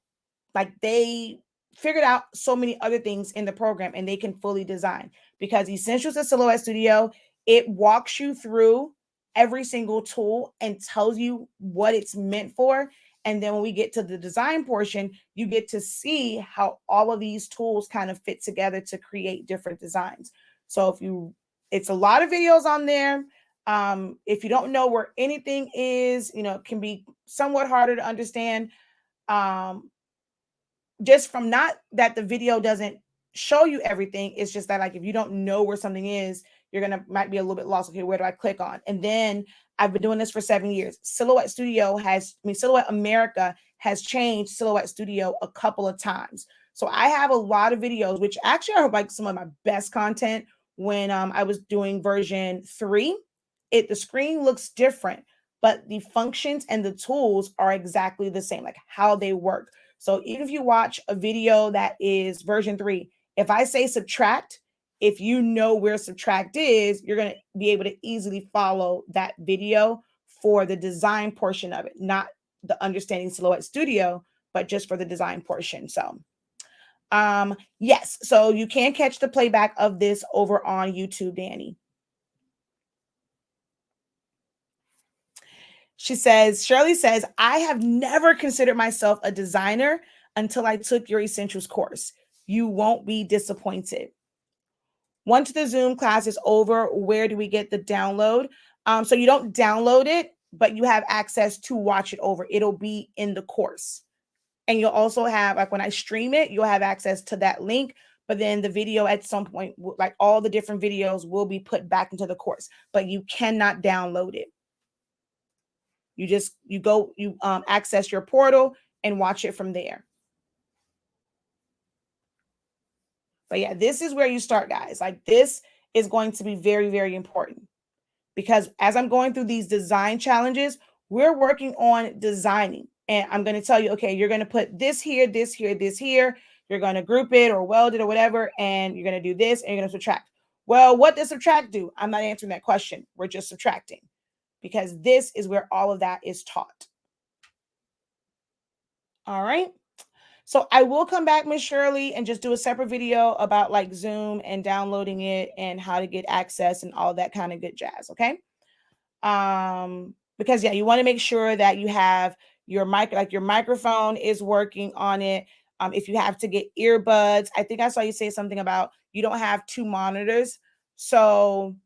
like they figured out so many other things in the program and they can fully design, because Essentials of Silhouette Studio, it walks you through every single tool and tells you what it's meant for. And then when we get to the design portion, you get to see how all of these tools kind of fit together to create different designs. So it's a lot of videos on there. If you don't know where anything is, it can be somewhat harder to understand. Just from not that the video doesn't show you everything, it's just that like if you don't know where something is, you're gonna might be a little bit lost. Okay, where do I click on? And then I've been doing this for 7 years. Silhouette America has changed Silhouette Studio a couple of times. So I have a lot of videos, which actually are like some of my best content. When I was doing version 3, the screen looks different, but the functions and the tools are exactly the same, like how they work. So even if you watch a video that is version 3, if I say subtract, if you know where subtract is, you're going to be able to easily follow that video for the design portion of it, not the understanding Silhouette Studio, but just for the design portion. So yes, so you can catch the playback of this over on YouTube, Danny. Shirley says, I have never considered myself a designer until I took your essentials course. You won't be disappointed. Once the Zoom class is over, where do we get the download? So you don't download it, but you have access to watch it over. It'll be in the course. And you'll also have, like when I stream it, you'll have access to that link. But then the video at some point, like all the different videos will be put back into the course, but you cannot download it. You access your portal and watch it from there. But yeah, this is where you start, guys. Like this is going to be very, very important because as I'm going through these design challenges, we're working on designing. And I'm going to tell you, okay, you're going to put this here, this here, this here. You're going to group it or weld it or whatever. And you're going to do this and you're going to subtract. Well, what does subtract do? I'm not answering that question. We're just subtracting because this is where all of that is taught. All right. So I will come back, Miss Shirley, and just do a separate video about like Zoom and downloading it and how to get access and all that kind of good jazz. Okay. Because yeah, you want to make sure that you have your mic, like your microphone is working on it. If you have to get earbuds, I think I saw you say something about you don't have two monitors. So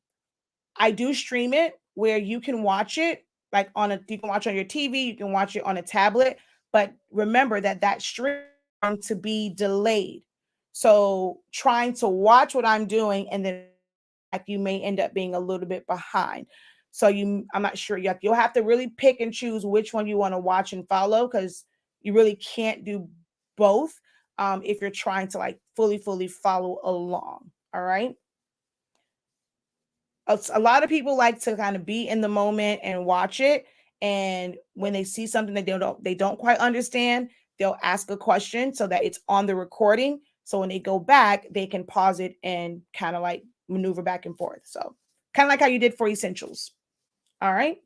I do stream it where you can watch it like you can watch on your TV, you can watch it on a tablet, but remember that stream is going to be delayed. So trying to watch what I'm doing and then like you may end up being a little bit behind. So I'm not sure yet. You'll have to really pick and choose which one you want to watch and follow because you really can't do both if you're trying to like fully follow along. All right. A lot of people like to kind of be in the moment and watch it. And when they see something that they don't quite understand, they'll ask a question so that it's on the recording. So when they go back, they can pause it and kind of like maneuver back and forth. So kind of like how you did for essentials. All right.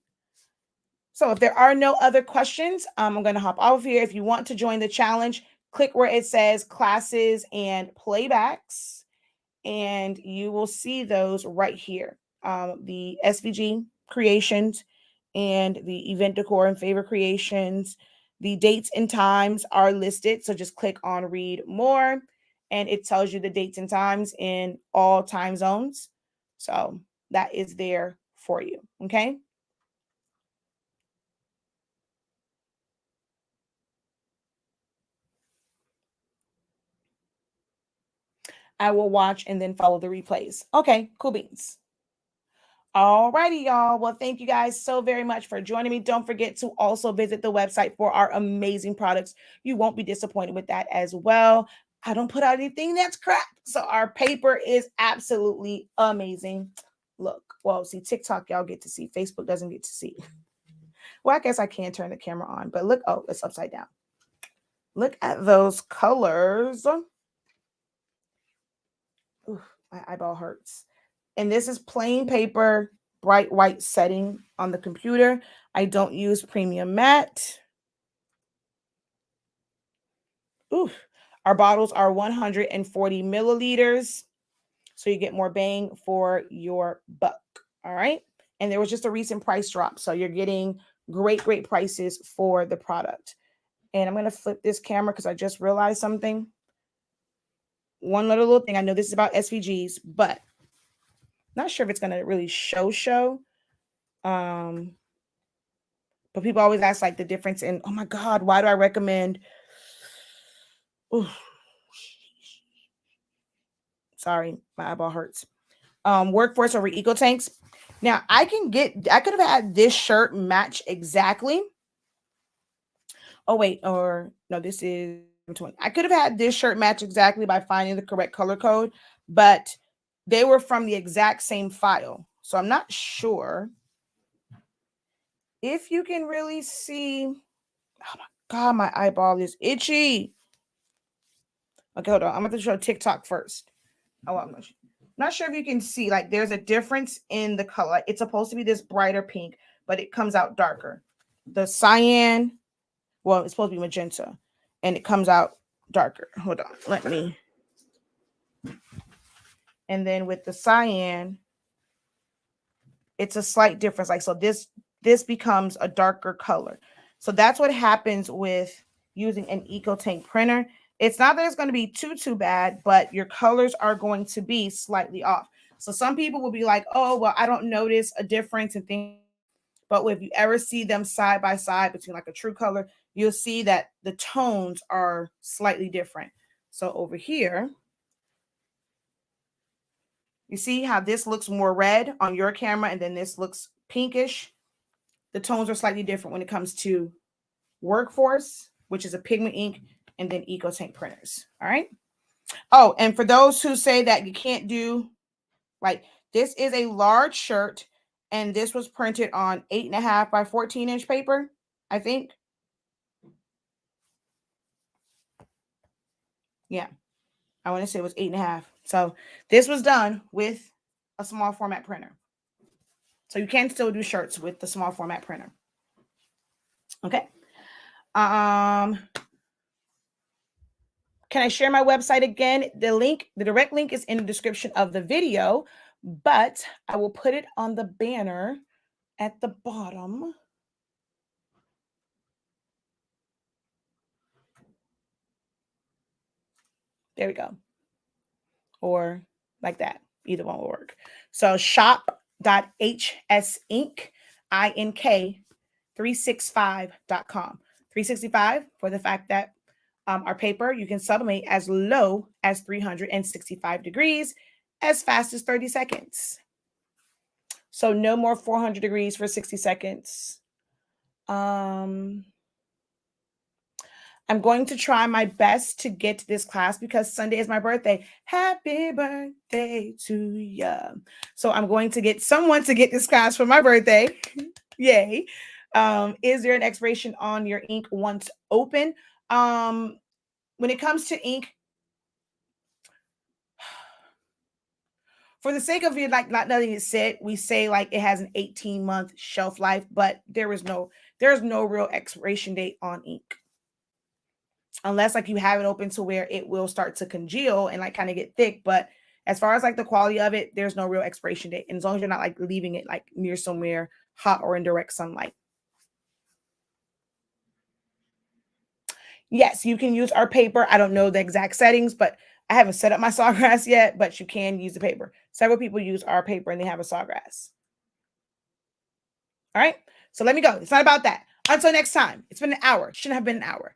So if there are no other questions, I'm going to hop off here. If you want to join the challenge, click where it says classes and playbacks, and you will see those right here. The SVG creations and the event decor and favor creations. The dates and times are listed. So just click on read more and it tells you the dates and times in all time zones. So that is there for you. Okay. I will watch and then follow the replays. Okay, cool beans. All righty, y'all. Well, thank you guys so very much for joining me. Don't forget to also visit the website for our amazing products. You won't be disappointed with that as well. I don't put out anything that's crap. So our paper is absolutely amazing. Look, well, see, TikTok, y'all get to see. Facebook doesn't get to see. Well, I guess I can turn the camera on, but look, oh, it's upside down. Look at those colors. Ooh, my eyeball hurts. And this is plain paper, bright white setting on the computer. I don't use premium matte. Ooh, our bottles are 140 milliliters. So you get more bang for your buck. All right. And there was just a recent price drop. So you're getting great prices for the product. And I'm going to flip this camera because I just realized something. One little thing. I know this is about SVGs, but not sure if it's going to really show. But people always ask like the difference in, oh my God, why do I recommend? Ooh. Sorry, my eyeball hurts. Workforce over Eco Tanks. Now I could have had this shirt match exactly. Oh wait, or no, this is 20. I could have had this shirt match exactly by finding the correct color code, but they were from the exact same file. So I'm not sure if you can really see. Oh my God, my eyeball is itchy. Okay, hold on. I'm going to show TikTok first. Oh, I'm not sure if you can see. Like, there's a difference in the color. It's supposed to be this brighter pink, but it comes out darker. The cyan, well, it's supposed to be magenta, and it comes out darker. Hold on. Let me. And then with the cyan, it's a slight difference. Like, so this this becomes a darker color. So that's what happens with using an EcoTank printer. It's not that it's going to be too bad, but your colors are going to be slightly off. So some people will be like, oh, well, I don't notice a difference in things. But if you ever see them side by side between like a true color, you'll see that the tones are slightly different. So over here, you see how this looks more red on your camera and then this looks pinkish. The tones are slightly different when it comes to Workforce, which is a pigment ink, and then EcoTank printers. All right. Oh, and for those who say that you can't do, like, this is a large shirt, and this was printed on 8.5 by 14-inch paper, I think. Yeah, I want to say it was 8.5. So this was done with a small format printer. So you can still do shirts with the small format printer. Okay. Can I share my website again? The direct link is in the description of the video, but I will put it on the banner at the bottom. There we go. Or like that. Either one will work. So shop.hsink365.com. 365 for the fact that our paper, you can sublimate as low as 365 degrees, as fast as 30 seconds. So no more 400 degrees for 60 seconds. I'm going to try my best to get to this class because Sunday is my birthday. Happy birthday to you. So I'm going to get someone to get this class for my birthday. Yay. Is there an expiration on your ink once open? When it comes to ink, for the sake of it, like not letting it sit, we say like it has an 18-month shelf life, but there's no real expiration date on ink. Unless like you have it open to where it will start to congeal and like kind of get thick. But as far as like the quality of it, there's no real expiration date. And as long as you're not like leaving it like near somewhere hot or in direct sunlight. Yes, you can use our paper. I don't know the exact settings, but I haven't set up my sawgrass yet, but you can use the paper. Several people use our paper and they have a sawgrass. All right. So let me go. It's not about that. Until next time. It's been an hour. Shouldn't have been an hour.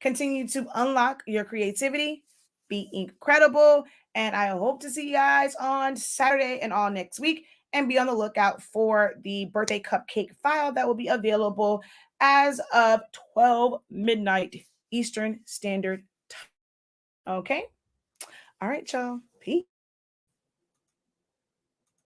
Continue to unlock your creativity, be incredible, and I hope to see you guys on Saturday and all next week. And be on the lookout for the birthday cupcake file that will be available as of 12 midnight Eastern Standard Time. Okay? All right, y'all.